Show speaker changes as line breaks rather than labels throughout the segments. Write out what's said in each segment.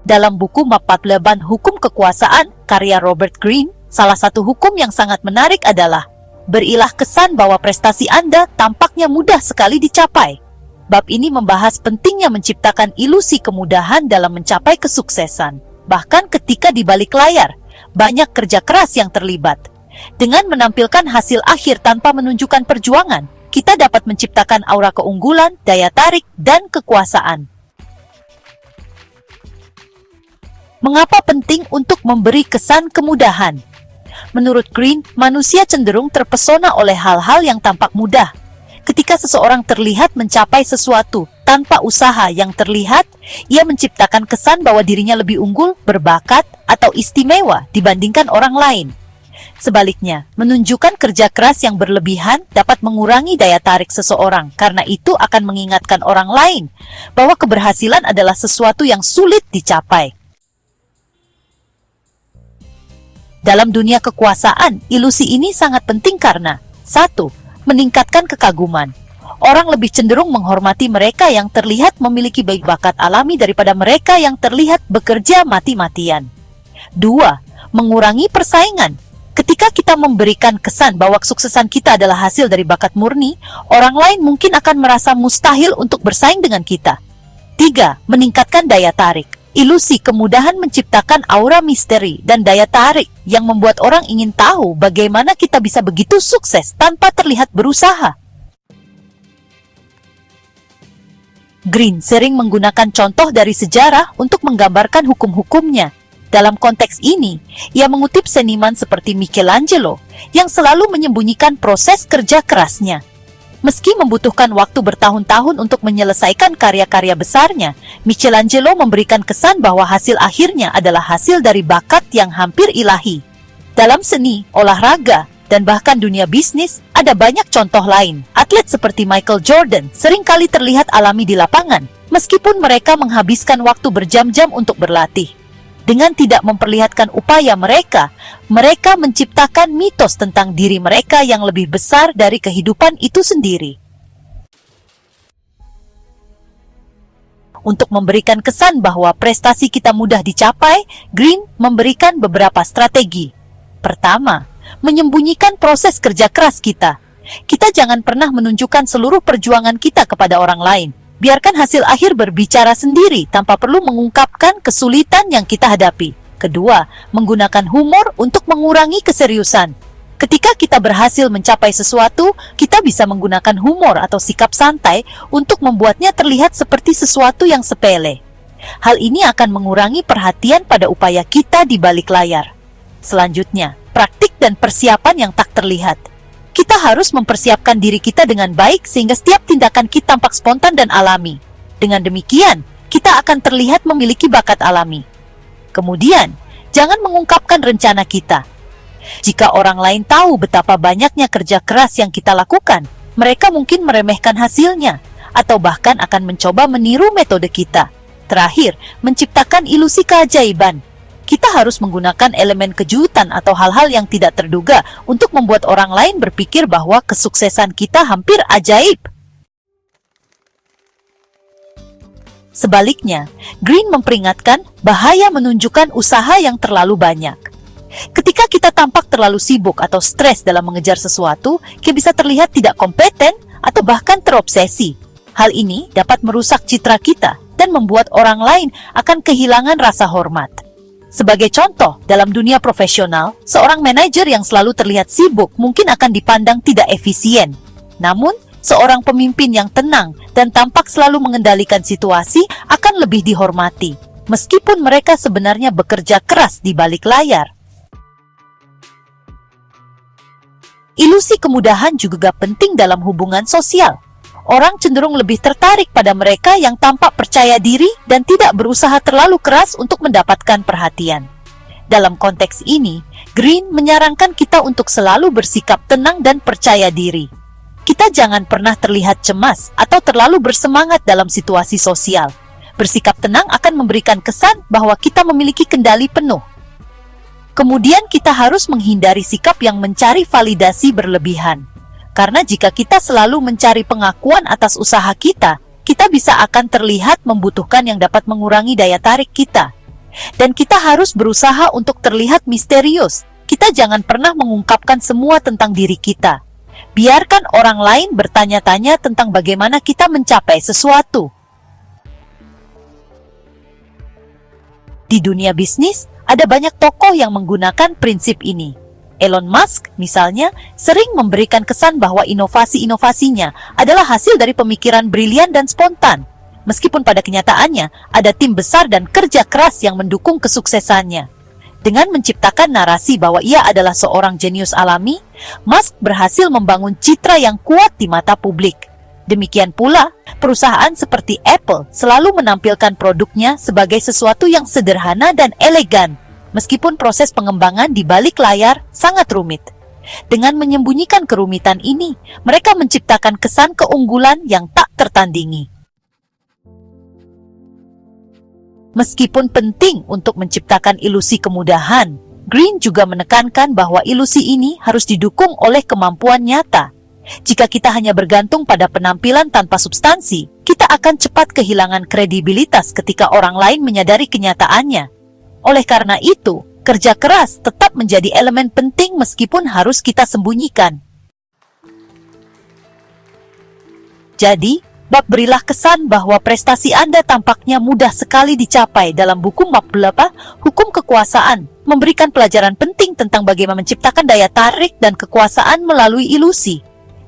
Dalam buku Mapatleban Hukum Kekuasaan, karya Robert Greene, salah satu hukum yang sangat menarik adalah berilah kesan bahwa prestasi Anda tampaknya mudah sekali dicapai. Bab ini membahas pentingnya menciptakan ilusi kemudahan dalam mencapai kesuksesan. Bahkan ketika di balik layar, banyak kerja keras yang terlibat. Dengan menampilkan hasil akhir tanpa menunjukkan perjuangan, kita dapat menciptakan aura keunggulan, daya tarik, dan kekuasaan. Mengapa penting untuk memberi kesan kemudahan? Menurut Greene, manusia cenderung terpesona oleh hal-hal yang tampak mudah. Ketika seseorang terlihat mencapai sesuatu tanpa usaha yang terlihat, ia menciptakan kesan bahwa dirinya lebih unggul, berbakat, atau istimewa dibandingkan orang lain. Sebaliknya, menunjukkan kerja keras yang berlebihan dapat mengurangi daya tarik seseorang, karena itu akan mengingatkan orang lain bahwa keberhasilan adalah sesuatu yang sulit dicapai. Dalam dunia kekuasaan, ilusi ini sangat penting karena 1. Meningkatkan kekaguman. Orang lebih cenderung menghormati mereka yang terlihat memiliki bakat alami daripada mereka yang terlihat bekerja mati-matian. 2. Mengurangi persaingan. Ketika kita memberikan kesan bahwa kesuksesan kita adalah hasil dari bakat murni, orang lain mungkin akan merasa mustahil untuk bersaing dengan kita. 3. Meningkatkan daya tarik. Ilusi kemudahan menciptakan aura misteri dan daya tarik yang membuat orang ingin tahu bagaimana kita bisa begitu sukses tanpa terlihat berusaha. Greene sering menggunakan contoh dari sejarah untuk menggambarkan hukum-hukumnya. Dalam konteks ini, ia mengutip seniman seperti Michelangelo yang selalu menyembunyikan proses kerja kerasnya. Meski membutuhkan waktu bertahun-tahun untuk menyelesaikan karya-karya besarnya, Michelangelo memberikan kesan bahwa hasil akhirnya adalah hasil dari bakat yang hampir ilahi. Dalam seni, olahraga, dan bahkan dunia bisnis, ada banyak contoh lain. Atlet seperti Michael Jordan seringkali terlihat alami di lapangan, meskipun mereka menghabiskan waktu berjam-jam untuk berlatih. Dengan tidak memperlihatkan upaya mereka menciptakan mitos tentang diri mereka yang lebih besar dari kehidupan itu sendiri. Untuk memberikan kesan bahwa prestasi kita mudah dicapai, Greene memberikan beberapa strategi. Pertama, menyembunyikan proses kerja keras kita. Kita jangan pernah menunjukkan seluruh perjuangan kita kepada orang lain. Biarkan hasil akhir berbicara sendiri tanpa perlu mengungkapkan kesulitan yang kita hadapi. Kedua, menggunakan humor untuk mengurangi keseriusan. Ketika kita berhasil mencapai sesuatu, kita bisa menggunakan humor atau sikap santai untuk membuatnya terlihat seperti sesuatu yang sepele. Hal ini akan mengurangi perhatian pada upaya kita di balik layar. Selanjutnya, praktik dan persiapan yang tak terlihat. Kita harus mempersiapkan diri kita dengan baik sehingga setiap tindakan kita tampak spontan dan alami. Dengan demikian, kita akan terlihat memiliki bakat alami. Kemudian, jangan mengungkapkan rencana kita. Jika orang lain tahu betapa banyaknya kerja keras yang kita lakukan, mereka mungkin meremehkan hasilnya, atau bahkan akan mencoba meniru metode kita. Terakhir, menciptakan ilusi keajaiban. Kita harus menggunakan elemen kejutan atau hal-hal yang tidak terduga untuk membuat orang lain berpikir bahwa kesuksesan kita hampir ajaib. Sebaliknya, Greene memperingatkan bahaya menunjukkan usaha yang terlalu banyak. Ketika kita tampak terlalu sibuk atau stres dalam mengejar sesuatu, kita bisa terlihat tidak kompeten atau bahkan terobsesi. Hal ini dapat merusak citra kita dan membuat orang lain akan kehilangan rasa hormat. Sebagai contoh, dalam dunia profesional, seorang manajer yang selalu terlihat sibuk mungkin akan dipandang tidak efisien. Namun, seorang pemimpin yang tenang dan tampak selalu mengendalikan situasi akan lebih dihormati, meskipun mereka sebenarnya bekerja keras di balik layar. Ilusi kemudahan juga penting dalam hubungan sosial. Orang cenderung lebih tertarik pada mereka yang tampak percaya diri dan tidak berusaha terlalu keras untuk mendapatkan perhatian. Dalam konteks ini, Greene menyarankan kita untuk selalu bersikap tenang dan percaya diri. Kita jangan pernah terlihat cemas atau terlalu bersemangat dalam situasi sosial. Bersikap tenang akan memberikan kesan bahwa kita memiliki kendali penuh. Kemudian kita harus menghindari sikap yang mencari validasi berlebihan. Karena jika kita selalu mencari pengakuan atas usaha kita, kita bisa akan terlihat membutuhkan yang dapat mengurangi daya tarik kita. Dan kita harus berusaha untuk terlihat misterius. Kita jangan pernah mengungkapkan semua tentang diri kita. Biarkan orang lain bertanya-tanya tentang bagaimana kita mencapai sesuatu. Di dunia bisnis, ada banyak tokoh yang menggunakan prinsip ini. Elon Musk, misalnya, sering memberikan kesan bahwa inovasi-inovasinya adalah hasil dari pemikiran brilian dan spontan. Meskipun pada kenyataannya, ada tim besar dan kerja keras yang mendukung kesuksesannya. Dengan menciptakan narasi bahwa ia adalah seorang jenius alami, Musk berhasil membangun citra yang kuat di mata publik. Demikian pula, perusahaan seperti Apple selalu menampilkan produknya sebagai sesuatu yang sederhana dan elegan, meskipun proses pengembangan di balik layar sangat rumit. Dengan menyembunyikan kerumitan ini, mereka menciptakan kesan keunggulan yang tak tertandingi. Meskipun penting untuk menciptakan ilusi kemudahan, Green juga menekankan bahwa ilusi ini harus didukung oleh kemampuan nyata. Jika kita hanya bergantung pada penampilan tanpa substansi, kita akan cepat kehilangan kredibilitas ketika orang lain menyadari kenyataannya. Oleh karena itu, kerja keras tetap menjadi elemen penting meskipun harus kita sembunyikan. Jadi, berilah kesan bahwa prestasi Anda tampaknya mudah sekali dicapai dalam buku Map 8, Hukum Kekuasaan, memberikan pelajaran penting tentang bagaimana menciptakan daya tarik dan kekuasaan melalui ilusi.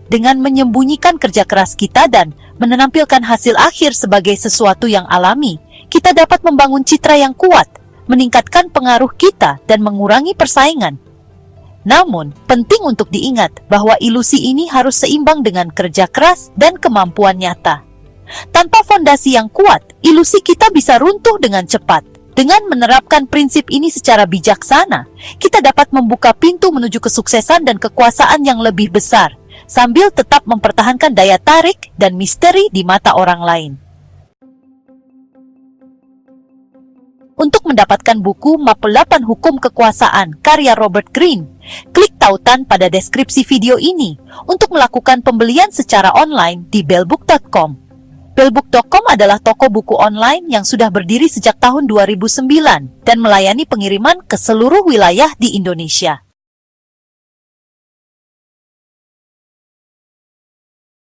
Dengan menyembunyikan kerja keras kita dan menampilkan hasil akhir sebagai sesuatu yang alami, kita dapat membangun citra yang kuat, meningkatkan pengaruh kita, dan mengurangi persaingan. Namun, penting untuk diingat bahwa ilusi ini harus seimbang dengan kerja keras dan kemampuan nyata. Tanpa fondasi yang kuat, ilusi kita bisa runtuh dengan cepat. Dengan menerapkan prinsip ini secara bijaksana, kita dapat membuka pintu menuju kesuksesan dan kekuasaan yang lebih besar, sambil tetap mempertahankan daya tarik dan misteri di mata orang lain. Untuk mendapatkan buku Map 8 Hukum Kekuasaan karya Robert Greene, klik tautan pada deskripsi video ini untuk melakukan pembelian secara online di bellbook.com. Bellbook.com adalah toko buku online yang sudah berdiri sejak tahun 2009 dan melayani pengiriman ke seluruh wilayah di Indonesia.